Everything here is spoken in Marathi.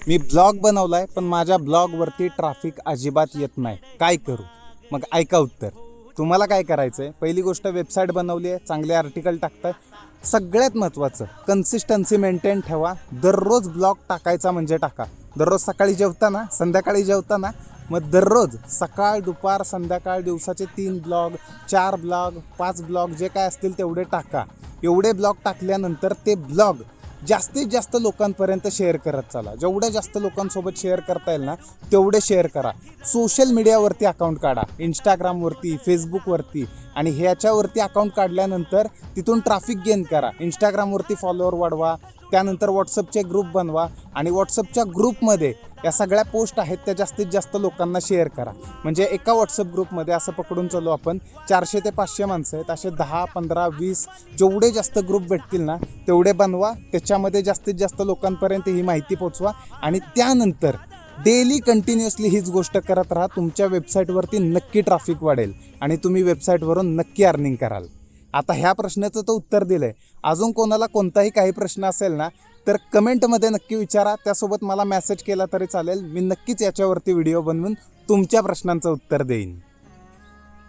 मी ब्लॉग बनवलाय पण माझ्या ब्लॉगवरती ट्रॅफिक अजिबात येत नाही, काय करू? मग ऐका उत्तर. तुम्हाला काय करायचं आहे? पहिली गोष्ट, वेबसाईट बनवली आहे, चांगले आर्टिकल टाकताय. सगळ्यात महत्त्वाचं, कन्सिस्टन्सी मेंटेन ठेवा. दररोज ब्लॉग टाकायचा म्हणजे टाका. दररोज सकाळी जेवताना, संध्याकाळी जेवताना, मग दररोज सकाळ, दुपार, संध्याकाळ, दिवसाचे 3 ब्लॉग, 4 ब्लॉग, 5 ब्लॉग, जे काय असतील तेवढे टाका. एवढे ब्लॉग टाकल्यानंतर ते ब्लॉग जास्तीत जास्त लोकांपर्यंत शेअर करत चला. जेवढ्या जास्त लोकांसोबत शेअर करता येईल ना तेवढे शेअर करा. सोशल मीडियावरती अकाउंट काढा, इंस्टाग्रामवरती, फेसबुकवरती, आणि ह्याच्यावरती अकाउंट काढल्यानंतर तिथून ट्रॅफिक गेन करा. इंस्टाग्रामवरती फॉलोअर वाढवा, त्यानंतर व्हॉट्सअपचे ग्रुप बनवा आणि व्हॉट्सअपच्या ग्रुपमध्ये या सगळ्या पोस्ट आहेत त्या जास्तीत जास्त लोकांना शेअर करा. म्हणजे एका व्हॉट्सअप ग्रुपमध्ये असं पकडून चालू आपण 400 ते 500 माणसं आहेत, असे 10, 15, 20 जेवढे जास्त ग्रुप भेटतील ना तेवढे बनवा. त्याच्यामध्ये जास्तीत जास्त लोकांपर्यंत ही माहिती पोचवा आणि त्यानंतर डेली कंटिन्युअसली हीच गोष्ट करत राहा. तुमच्या वेबसाईटवरती नक्की ट्रॅफिक वाढेल आणि तुम्ही वेबसाईटवरून नक्की अर्निंग कराल. आता ह्या प्रश्नाचं तर उत्तर दिलं आहे. अजून कोणाला कोणताही काही प्रश्न असेल ना तर कमेंटमध्ये नक्की विचारा. त्यासोबत मला मेसेज केला तरी चालेल. मी नक्कीच याच्यावरती व्हिडिओ बनवून तुमच्या प्रश्नांचं उत्तर देईन.